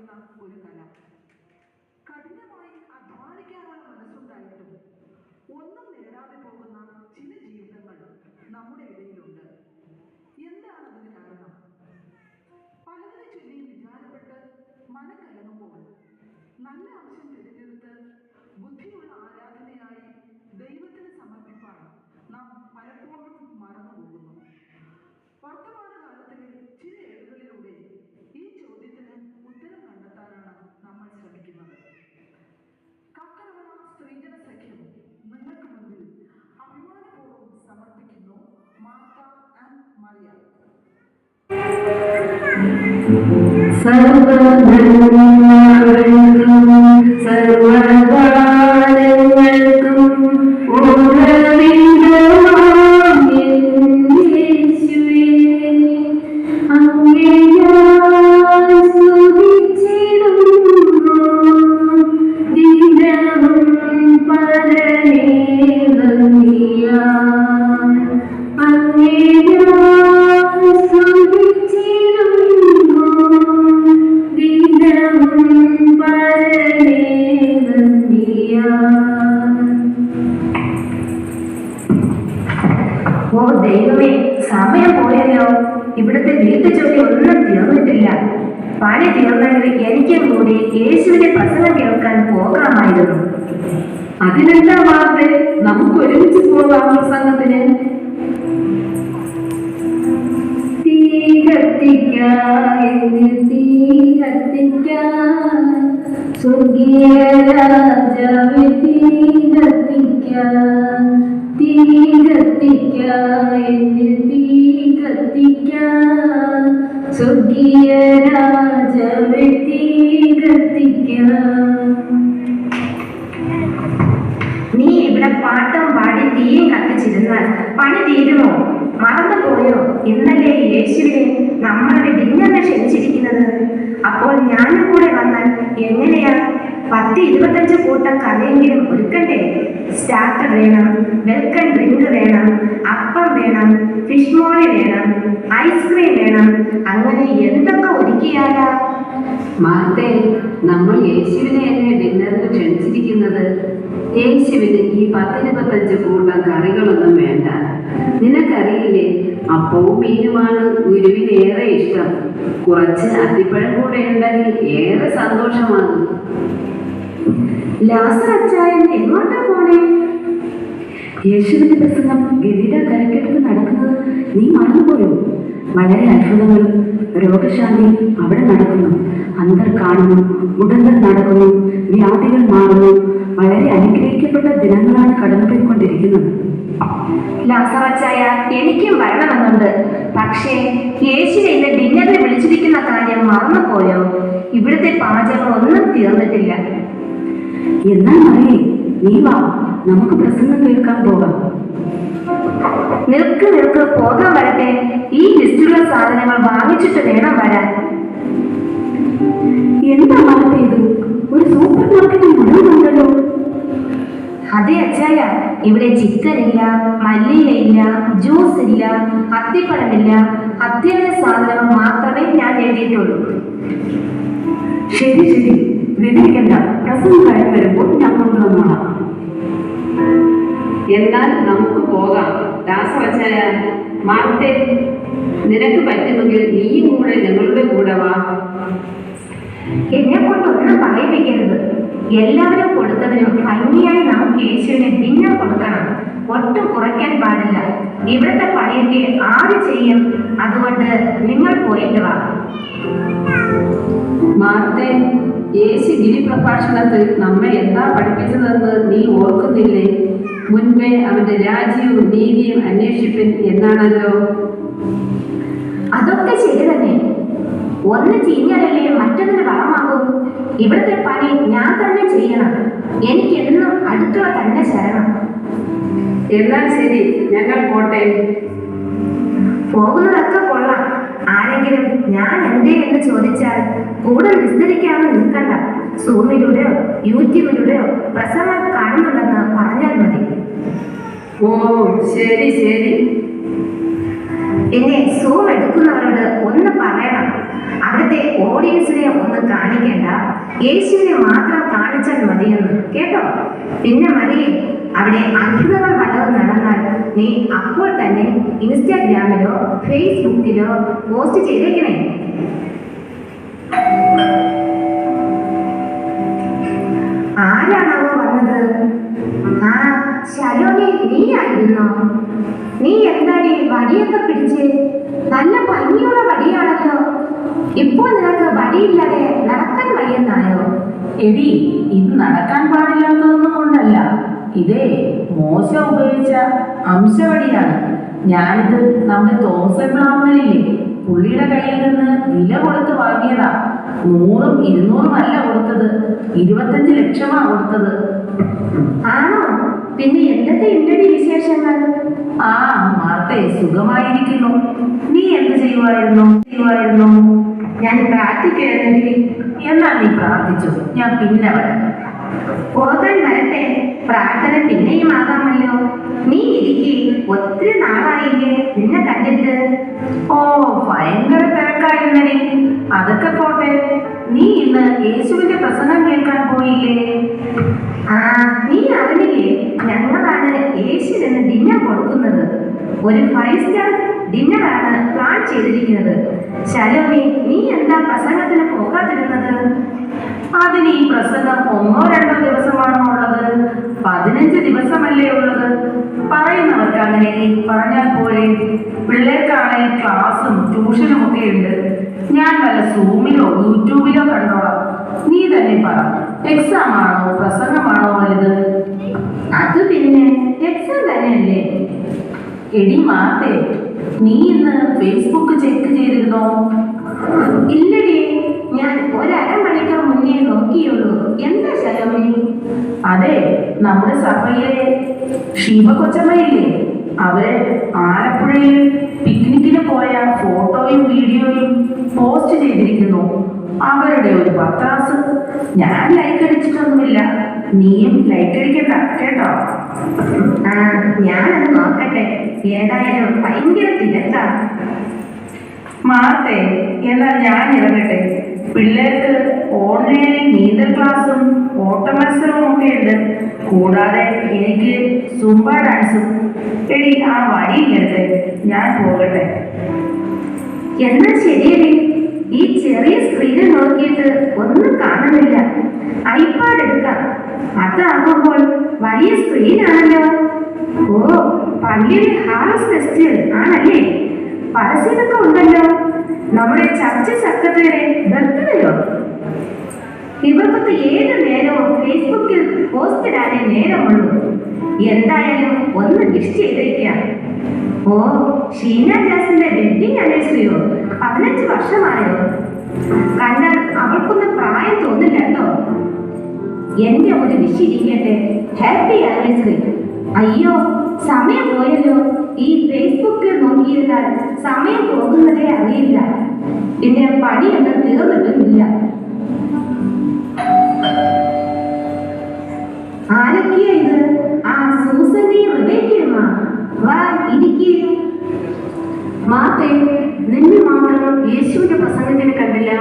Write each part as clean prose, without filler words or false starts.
പകരുന്ന ഒരു കല. കഠിനമായി അധ്വാനിക്കാനുള്ള മനസ്സുണ്ടായിട്ടും ഒന്നും നേടാതെ പോകുന്ന ചില ജീവിതങ്ങൾ നമ്മുടെ ഇടയിലുണ്ട്. എന്താണ് അതിന് കാരണം? പലതിനെ ചൊല്ലി വിചാരപ്പെട്ട് മനം കലങ്ങുമ്പോൾ നല്ല അംശം തിരഞ്ഞെടുത്ത് ബുദ്ധിയുള്ള ആരാധനയായി ദൈവത്തിന് സമർപ്പിക്കാൻ നാം പലപ്പോഴും മറന്നുപോകുന്നു. വർത്തമാനകാലത്തിലെ ചില ഏടുകളിലൂടെ ഈ ചോദ്യത്തിന് ഉത്തരം കണ്ടെത്താനാണ് നമ്മൾ ശ്രമിക്കുന്നത്. കക്കറവന സ്ത്രീജന സഖ്യം നിങ്ങൾക്ക് മുന്നിൽ അഭിമാനപൂർവ്വം സമർപ്പിക്കുന്നു മാർത്ത ആൻഡ് മറിയ. ഓ ദൈവമേ, സമയം പോയല്ലോ. ഇവിടുത്തെ വീട്ടുജോലി ഒന്നും തീർന്നിട്ടില്ല. പണി തീർന്നെങ്കിൽ എനിക്കും കൂടി യേശുവിന്റെ പ്രസംഗം കേൾക്കാൻ പോകാമായിരുന്നു. അതിനെന്താ വാർത്ത? നമുക്ക് ഒരുമിച്ച് പോകാം പ്രസംഗത്തിന്. തീ കത്തിക്കാൻ സ്വർഗീയ രാജാവേ, തീ കത്തിക്കാൻ സ്വർഗീയ രാജാവേ, തീ കത്തിക്കാൻ. നീ ഇവിടെ പാട്ടും പാടി തീയും കത്തിച്ചിരുന്നാൽ പണി തീരുമോ? മറന്നുപോയോ ഇന്നലെ യേശുവിനെ നമ്മളുടെ ഡിന്നറിനെ ക്ഷണിച്ചിരിക്കുന്നത്? അപ്പോൾ ഞാനും കൂടെ വന്നാൽ എങ്ങനെയാ? 10-25 കൂട്ടം കറിയെങ്കിലും ഒരുക്കണ്ടേ? സ്റ്റാർട്ടർ വേണം, വെൽക്കം ഡ്രിങ്ക് വേണം, അപ്പം വേണം, ഫിഷ് മോളി വേണം, ഐസ്ക്രീം വേണം. അങ്ങനെ എന്തൊക്കെ ഒരുക്കിയാലാ? മാർത്തേ, നമ്മൾ യേശുവിനെയല്ലേ ഡിന്നറിന് ക്ഷണിച്ചിരിക്കുന്നത്. യേശുവിന് ഈ 10-25 കൂട്ടം കറികളൊന്നും വേണ്ട. നിനക്കറിയില്ലേ, അപ്പവും മീനുമാണ് ഗുരുവിന് ഏറെ ഇഷ്ടം. കുറച്ച് അത്തിപ്പഴം കൂടെ ഉണ്ടെങ്കിൽ ഏറെ സന്തോഷമാകും. ലാസർ അച്ചായൻ എങ്ങോട്ടാ പോണേ? യേശുവിന്റെ പ്രസംഗം ഗലീല കരക്കെടുത്ത് നടക്കുന്നത് നീ മറന്നുപോയോ? വളരെ അത്ഭുതങ്ങളും രോഗശാന്തിയും അവിടെ നടക്കുന്നു. അന്തർ കാണുന്നു, ഉടന്തർ നടക്കുന്നു, വ്യാധികൾ മാറുന്നു. വളരെ അനുഗ്രഹിക്കപ്പെട്ട ദിനങ്ങളാണ് കടന്നുപോയിക്കൊണ്ടിരിക്കുന്നത്. ലാസർ അച്ചായ, എനിക്കും വരണമെന്നുണ്ട്. പക്ഷേ യേശുവിനെ ഇന്ന് ഡിന്നറിന് വിളിച്ചിരിക്കുന്ന കാര്യം മറന്നുപോയോ? ഇവിടുത്തെ പാചകം ഒന്നും തീർന്നിട്ടില്ല. എന്നാൽ മറിയേ, നീ വാ, നമുക്ക് പ്രസംഗം കേൾക്കാൻ പോകാം. നിൽക്ക്, പോകാൻ വരട്ടെ. ഈ ലിസ്റ്റിലുള്ള സാധനങ്ങൾ വാങ്ങിച്ചിട്ട് വേണം വരാൻ. എന്താ മാർത്തേ ഇത്? ഒരു സൂപ്പർ മാർക്കറ്റ് മുഴുവനുണ്ടല്ലോ. അതെ അച്ചായ, ഇവിടെ ചിക്കൻ ഇല്ല, മല്ലിയില, ജ്യൂസ് ഇല്ല, അത്തിപ്പഴമില്ല. അത്യാവശ്യ സാധനങ്ങൾ മാത്രമേ ഞാൻ എഴുതിയിട്ടുള്ളൂ. ശരി, വ്യതിരിക്കണ്ട. പ്രസംഗം കഴിഞ്ഞ് വരുമ്പോൾ ഞാൻ കൊണ്ടുവന്നോളാം. എന്നാൽ നമുക്ക് പോകാം. ദാസവച്ചായ, മാർത്തേ, നിനക്ക് പറ്റുമെങ്കിൽ നീയും കൂടെ ഞങ്ങളുടെ കൂടെ വാ. എന്നെ കൊണ്ടൊന്നും പറയിപ്പിക്കരുത്. എല്ലാവരും കൊടുത്തതിനും ഭംഗിയായി നമുക്ക് യേശുവിനെ ഡിന്നർ കൊടുക്കണം. ഒട്ടും കുറയ്ക്കാൻ പാടില്ല. ഇവിടുത്തെ പണിയൊക്കെ ആര് ചെയ്യും? അതുകൊണ്ട് നിങ്ങൾ പോയിട്ട് വാ. മാർത്തേ, യേശു ഗിരിപ്രഭാഷണത്തിൽ നമ്മെ എന്താ പഠിപ്പിച്ചതെന്ന് നീ ഓർക്കുന്നില്ലേ? മുൻപേ അവന്റെ രാജ്യവും നീതിയും അന്വേഷിപ്പിൻ എന്നാണല്ലോ. അതൊക്കെ ശരി തന്നെ. ഒന്ന് ചീഞ്ഞാലല്ലേ മറ്റൊന്നിന് വളമാകും. ഇവിടുത്തെ പണി ഞാൻ തന്നെ ചെയ്യണം. എനിക്കെന്നും അടുക്കള തന്നെ ശരണം. എന്നാൽ ശരി, ഞങ്ങൾ പോട്ടെ. പോകുന്നതൊക്കെ കൊള്ളാം. ആരെങ്കിലും ഞാൻ എന്തേ എന്ന് ചോദിച്ചാൽ കൂടെ വിസ്തരിക്കാതെ നിൽക്കണ്ട. സൂമിലൂടെയോ യൂട്യൂബിലൂടെയോ പ്രസംഗം കാണുന്നുണ്ടെന്ന് പറഞ്ഞാൽ മതി. ഓ ശരി. പിന്നെ സൂം എടുക്കുന്നവരോട് ഒന്ന് പറയണം. അവിടുത്തെ ഓഡിയൻസിനെ ഒന്ന് കാണിക്കേണ്ട, യേശുവിനെ മാത്രം കാണിച്ചാൽ മതിയെന്ന് കേട്ടോ. പിന്നെ മറിയേ, അവിടെ അത്ഭുതങ്ങൾ വല്ലതും നടന്നാൽ നീ അപ്പോൾ തന്നെ ഇൻസ്റ്റാഗ്രാമിലോ ഫേസ്ബുക്കിലോ പോസ്റ്റ് ചെയ്തേക്കണേ. ആരാണാവോ വന്നത്? ആ, ശലോമി, നീ ആയിരുന്നോ? നീ എന്താടി വടിയൊക്കെ പിടിച്ച്? നല്ല ഭംഗിയുള്ള വടിയാണല്ലോ. ഇപ്പോൾ നിനക്ക് വടിയില്ലാതെ നടക്കാൻ വയ്യെന്നായോ? എടി, ഇത് നടക്കാൻ പാടില്ലാത്തതൊന്നും കൊണ്ടല്ല. ഇതേ മോശ ഉപയോഗിച്ച അംശവടിയാണ്. ഞാനിത് നമ്മുടെ തോമസൻ ബ്രാഹ്മണനില്ലേ, പുള്ളിയുടെ കയ്യിൽ നിന്ന് വില കൊടുത്ത് വാങ്ങിയതാ. 100ഉം 200ഉം അല്ല കൊടുത്തത്, 25 ലക്ഷമാ കൊടുത്തത്. ആണോ? പിന്നെ എന്തൊക്കെ ഇന്നടി വിശേഷങ്ങൾ? ആ മാർത്തേ, സുഖമായിരിക്കുന്നു. നീ എന്ത് ചെയ്യുമായിരുന്നു? ഞാൻ പ്രാർത്ഥിക്കുകയാണെങ്കിൽ. എന്നാൽ നീ പ്രാർത്ഥിച്ചു, ഞാൻ പിന്നെ വരാം. പോകാൻ വരട്ടെ, പ്രാർത്ഥന പിന്നെയും ആകാമല്ലോ. നീ ഇരിക്കെ, ഒത്തിരി നാളായില്ലേ നിന്നെ കണ്ടിട്ട്. ഓ, ഭയങ്കര തിരക്കായിരുന്നേ. അതൊക്കെ പോട്ടെ, നീ ഇന്ന് യേശുവിന്റെ പ്രസംഗം കേൾക്കാൻ പോയില്ലേ? ആ, നീ അറിഞ്ഞില്ലേ? ഞങ്ങളാണ് യേശുവിന് ഡിന്നർ കൊടുക്കുന്നത്. ഒരു 5 സ്റ്റാർ ഡിന്നറാണ് പ്ലാൻ ചെയ്തിരിക്കുന്നത്. ശലോമി, നീ എന്താ പ്രസംഗത്തിന് പോകാതിരുന്നത്? അതിന് ഈ പ്രസംഗം 1-2 ദിവസമാണോ ഉള്ളത്? 15 ദിവസമല്ലേ ഉള്ളത്? പറയുന്നവർക്ക് അങ്ങനെ പറഞ്ഞാൽ പോലെ. പിള്ളേർക്കാണെങ്കിൽ ക്ലാസ്സും ട്യൂഷനും ഒക്കെ ഉണ്ട്. ഞാൻ വല്ല സൂമിലോ യൂട്യൂബിലോ കണ്ടോളാം. നീ തന്നെ പറ, എക്സാം ആണോ പ്രസംഗമാണോ വലുത്? അത് പിന്നെ എക്സാം തന്നെയല്ലേ. എടി മാത്തേ, നീ ഇന്ന് ഫേസ്ബുക്ക് ചെക്ക് ചെയ്തിരുന്നോ? ഇല്ലടി, ഞാൻ 1/2 മണിക്കൂർ മുന്നേ നോക്കിയുള്ളൂ. എന്താ ശലോമി? അതെ, നമ്മുടെ സഭയിലെ ഷീബ കൊച്ചമ്മയില്ലേ, അവര് ആലപ്പുഴയിൽ പിക്നിക്കിന് പോയ ഫോട്ടോയും വീഡിയോയും പോസ്റ്റ് ചെയ്തിരിക്കുന്നു. അവരുടെ ഒരു പത്രാസ്. ഞാൻ ലൈക്ക് അടിച്ചിട്ടൊന്നുമില്ല, നീയും ലൈക്ക് അടിക്കണ്ട കേട്ടോ. ആ, ഞാനത് നോക്കട്ടെ. ഏതായാലും ഭയങ്കര തിരക്കാ. മാത്തേ, എന്നാൽ ഞാൻ ഇറങ്ങട്ടെ. പിള്ളേർക്ക് ഓൺലൈനിൽ നീന്തൽ ക്ലാസ്സും ഓട്ട മത്സരവും ഒക്കെ ഉണ്ട്. കൂടാതെ എനിക്ക് സുംബ ഡാൻസും. എടി, ആ വടിയിലെടുത്ത് ഞാൻ പോകട്ടെ. എന്നാ ശരിയടി. ഈ ചെറിയ സ്ക്രീനിൽ നോക്കിയിട്ട് ഒന്നും കാണുന്നില്ല. ഐപാഡ് എടുക്കാം. അതാകുമ്പോൾ വലിയ സ്ക്രീനാണല്ലോ. ഓ, പള്ളിയിലെ ഹാർവസ്റ്റ് ഫെസ്റ്റിവൽ ആണല്ലേ? പരസ്യമൊക്കെ ഉണ്ടല്ലോ. നമ്മുടെ ചർച്ച് സെക്രട്ടറിയുടെ ബർത്ത്ഡേയോ? ഇവർക്കൊക്കെ ഏത് നേരവും ഫേസ്ബുക്കിൽ പോസ്റ്റ് ഇടാനേ നേരമുള്ളൂ. എന്തായാലും ഒന്ന് വിഷ് ചെയ്തേക്കാം. ഓ, ഷീന ജാസിന്റെ വെഡിങ് ആനിവേഴ്സറിയോ? 15 വർഷമായോ? കണ്ടാൽ അവൾക്കൊന്നും പ്രായം തോന്നില്ല കേട്ടോ. എന്റെ ഒരു വിഷ് ഇരിക്കട്ടെ. Happy anniversary. അയ്യോ, സമയം പോയല്ലോ. ഈ ഫേസ്ബുക്കിൽ നോക്കിയിരുന്നാൽ സമയം പോകുന്നതേ അറിയില്ല. പിന്നെ പണിയൊന്നും തീർന്നിട്ടുമില്ല. ആരൊക്കെയാ ഇത്? ആ, സൂസനെയും റിബേക്കയുമാ? വാ, ഇരിക്കുക. മാത്തേ, നിന്നെ മാത്രം യേശുവിന്റെ പ്രസംഗത്തിന് കണ്ടില്ല.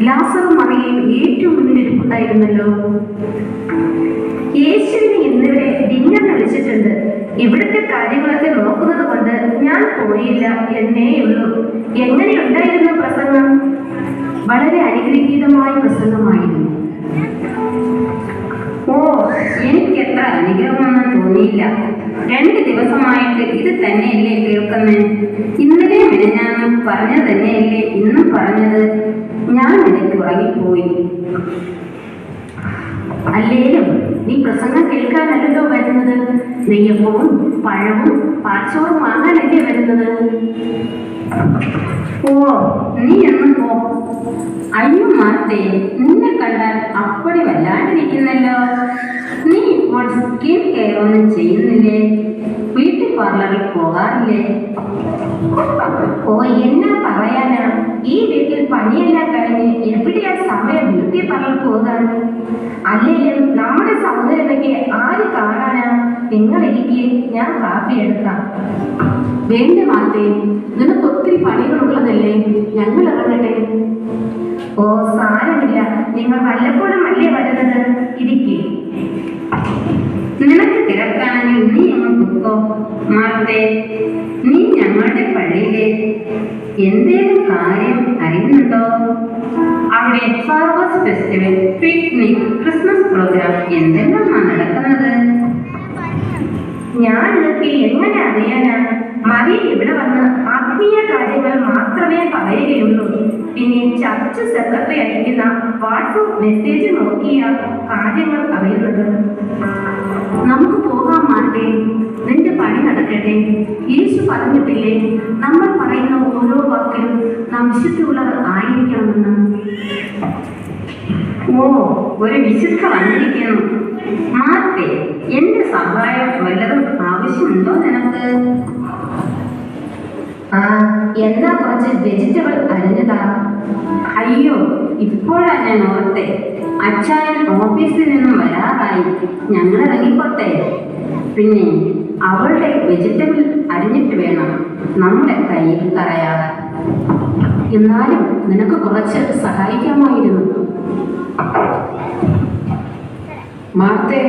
ലാസറും മറിയയും ഏറ്റവും മുന്നിലിരിപ്പുണ്ടായിരുന്നല്ലോ. യേശുവിനെ ഇന്നിവിടെ ഡിന്നറിന് വിളിച്ചിട്ടുണ്ട്. ഇവിടുത്തെ കാര്യങ്ങളൊക്കെ നോക്കുന്നത് കൊണ്ട് ഞാൻ പോയില്ല എന്നേയുള്ളൂ. എങ്ങനെയുണ്ടായിരുന്നു പ്രസംഗം? വളരെ അനുഗ്രഹീതമായ പ്രസംഗമായിരുന്നു. ഓ, എനിക്കെത്ര അനുഗ്രഹമൊന്നും തോന്നിയില്ല. 2 ദിവസമായിട്ട് ഇത് തന്നെയല്ലേ കേൾക്കുന്നത്? ഇന്നലെ മിനിഞ്ഞാന്ന് പറഞ്ഞത് തന്നെയല്ലേ ഇന്നും പറഞ്ഞത്? ഞാൻ ഇടയ്ക്ക് ഉറങ്ങിപ്പോയി. അല്ലേലും നീ പ്രസംഗം കേൾക്കാനല്ലോ വരുന്നത്. നെയ്യപ്പവും പഴവും പാച്ചോറും വാങ്ങാനല്ലേ വരുന്നത്. ഓ, നീ എന്നും പോ. അയ്യോ മാത്തേ, നിന്നെ കണ്ടാൽ അപ്പടി വല്ലാണ്ടിരിക്കുന്നല്ലോ. നീ ഇപ്പോൾ സ്കിൻ കെയർ ഒന്നും ചെയ്യുന്നില്ലേ? ബ്യൂട്ടി പാർലറിൽ പോകാറില്ലേ? ഓ, എന്നാ പറയാനാ, ഈ വീട്ടിൽ പണിയെല്ലാം കഴിഞ്ഞ് എവിടെയാ സമയം ബ്യൂട്ടി പാർലർ പോകാൻ? അല്ലെങ്കിലും നമ്മുടെ സൗന്ദര്യമൊക്കെ ആര് കാണാനാ? നിങ്ങൾ ഇരിക്കെ, ഞാൻ കാപ്പി എടുക്കാം. വേണ്ട മാർത്തേ, നിനക്ക് ഒത്തിരി പണികളുള്ളതല്ലേ, ഞങ്ങൾ ഇറങ്ങട്ടെ. ഓ സാരമില്ല, നിങ്ങൾ വല്ലപ്പോഴും അല്ലേ വരുന്നത്, ഇരിക്കെ. നിനക്ക് തിരക്കാണെങ്കിൽ നീ അങ്ങ് പൊക്കോ. മാർത്തേ, നീ ഞങ്ങളുടെ പള്ളിയിലെ എന്തേലും കാര്യം അറിയുന്നുണ്ടോ? അവിടെ farmers festival, picnic, Christmas program എന്തെല്ലാമാണ് നടക്കുന്നത്? ഞാൻ ഇതൊക്കെ എങ്ങനെ അറിയാനാ? മറിയ ഇവിടെ വന്ന് ആത്മീയ കാര്യങ്ങൾ മാത്രമേ പറയുകയുള്ളൂ. പിന്നെ ചർച്ച് സെക്രട്ടറി അയക്കുന്ന വാട്സ്ആപ്പ് മെസ്സേജ് നോക്കിയ കാര്യങ്ങൾ അറിയുന്നത്. നമുക്ക് പോകാം മാർത്തേ, നിന്റെ പണി നടക്കട്ടെ. യേശു പറഞ്ഞിട്ടില്ലേ, നമ്മൾ പറയുന്ന ഓരോ വാക്കിലും നാം വിശുദ്ധിയുള്ളവർ ആയിരിക്കണമെന്ന്. ഓ, ഒരു വിശുദ്ധ വന്നിരിക്കുന്നു. മാർത്തേ, എന്റെ സഹായം വല്ലതും ആവശ്യമുണ്ടോ നിനക്ക്? എന്നാ കുറച്ച് വെജിറ്റബിൾ അരിഞ്ഞതാ. അയ്യോ, ഇപ്പോഴാ ഞാൻ ഓർത്തെ. അച്ചായൻ ഓഫീസിൽ നിന്നും വരാറായി, ഞങ്ങൾ ഇറങ്ങിക്കോട്ടെ. പിന്നെ അവളുടെ വെജിറ്റബിൾ അരിഞ്ഞിട്ട് വേണം നമ്മുടെ കയ്യിൽ തറയാകാൻ. എന്നാലും നിനക്ക് കുറച്ച് സഹായിക്കാമായിരുന്നു. മാർത്തേ,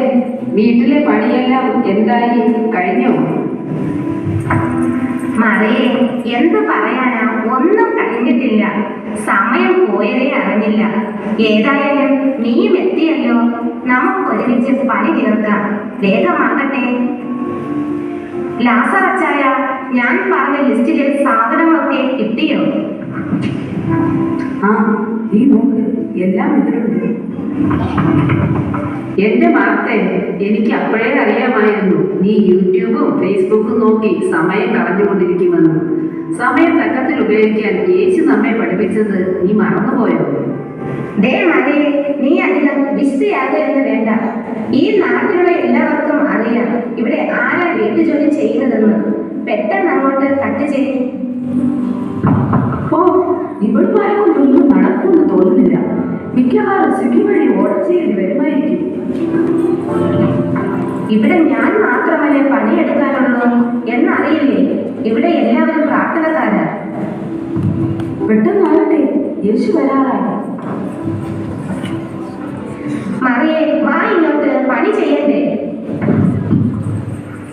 വീട്ടിലെ പണിയെല്ലാം എന്തായി, കഴിഞ്ഞോ? മറിയേ, എന്ത് പറയാനാ, ഒന്നും കഴിഞ്ഞിട്ടില്ല. സമയം പോയതേ അറിഞ്ഞില്ല. ഏതായാലും നീയും എത്തിയല്ലോ, നമുക്ക് ഒരുമിച്ച് പണി തീർക്കാം. വേഗമാകട്ടെ. ലാസർ അച്ചായ, ഞാൻ പറഞ്ഞ ലിസ്റ്റിലെ സാധനങ്ങളൊക്കെ കിട്ടിയോ? ആ, നീ നോക്ക്, എല്ലാം ഇതിലുണ്ട്. എന്റെ മാർത്തേ, എനിക്ക് അപ്പോഴേ അറിയാമായിരുന്നു നീ യൂട്യൂബും ഫേസ്ബുക്കും നോക്കി സമയം കളഞ്ഞുകൊണ്ടിരിക്കുമെന്ന്. സമയം തക്കത്തിൽ ഉപയോഗിക്കാൻ യേശു നമ്മെ പഠിപ്പിച്ചത് നീ മറന്നുപോയോ? ദേ മറിയേ, നീ അധികം ബിസിയാകുമെന്ന് വേണ്ട. ഈ നാട്ടിലുള്ള എല്ലാവർക്കും അറിയാം ഇവിടെ ആരാ വീട്ടുജോലി ചെയ്യുന്നതെന്ന്. പെട്ടെന്ന് അങ്ങോട്ട് കട്ട് ചെയ്യും. ഓ, ഇവളുമാരെ കൊണ്ടൊന്നും നടക്കുമെന്ന് തോന്നുന്നില്ല. മിക്കവാറും സ്വിഗ്ഗി വഴി ഓർഡർ ചെയ്യേണ്ടി വരുമായിരിക്കും. ഇവിടെ ഞാൻ മാത്രമല്ലേ പണിയെടുക്കാനുള്ളൂ എന്നറിയില്ലേ? ഇവിടെ എല്ലാവരും പ്രാർത്ഥനക്കാരാ. പെട്ടെന്നാകട്ടെ, യേശു വരാറായി. മറിയേ, വാ ഇങ്ങോട്ട്, പണി ചെയ്യണ്ടേ?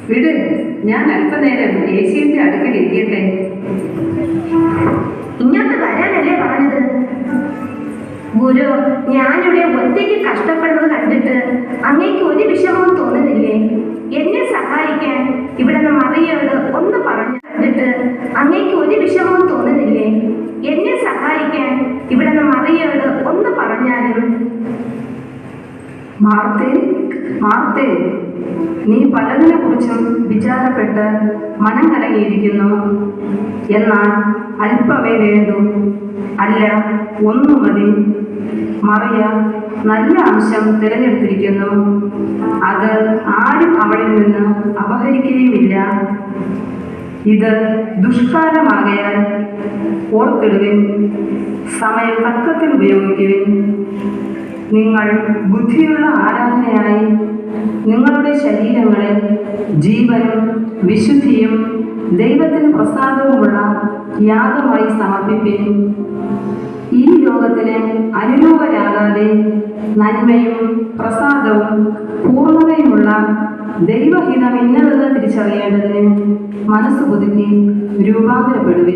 വിട്, ഞാൻ അല്പനേരം യേശുവിന്റെ അടുക്കൽ ഇരിക്കട്ടെ. ഇങ്ങോട്ട് വരാനല്ലേ പറഞ്ഞത്? ഗുരു, ഞാനിവിടെ ഒറ്റയ്ക്ക് കഷ്ടപ്പെടുന്നത് കണ്ടിട്ട് അങ്ങേക്ക് ഒരു വിഷമവും തോന്നുന്നില്ലേ? എന്നെ സഹായിക്കാൻ ഇവിടെ നിന്ന് മറിയോട് ഒന്ന് പറഞ്ഞു കണ്ടിട്ട് അങ്ങേക്ക് ഒരു വിഷമവും തോന്നുന്നില്ലേ? എന്നെ സഹായിക്കാൻ ഇവിടെ നിന്ന് മറിയോട് ഒന്ന് പറഞ്ഞാലും. മാർത്തേ, മാർത്തേ, നീ പലതിനെ കുറിച്ചും വിചാരപ്പെട്ട് മനം കലങ്ങിയിരിക്കുന്നു. എന്നാൽ അല്പമേ വേണ്ടൂ, അല്ല ഒന്നു മതി. മറിയ നല്ല അംശം തിരഞ്ഞെടുത്തിരിക്കുന്നു, അത് ആരും അവളിൽ നിന്ന് അപഹരിക്കുകയുമില്ല. ഇത് ദുഷ്കാലമാകയാൽ ഓർത്തിടുവിൻ, സമയം തക്കത്തിൽ ഉപയോഗിക്കുവിൻ. നിങ്ങൾ ബുദ്ധിയുള്ള ആരാധനയായി നിങ്ങളുടെ ശരീരങ്ങളെ ജീവനും വിശുദ്ധിയും ദൈവത്തിന് പ്രസാദവുമുള്ള യാഗമായി സമർപ്പിപ്പിൻ. ഈ ലോകത്തിന് അനുരൂപരാകാതെ നന്മയും പ്രസാദവും പൂർണ്ണതയുമുള്ള ദൈവഹിതം ഇന്നതെന്ന് തിരിച്ചറിയേണ്ടതിന് മനസ്സ് പുതുക്കി രൂപാന്തരപ്പെടുവിൻ.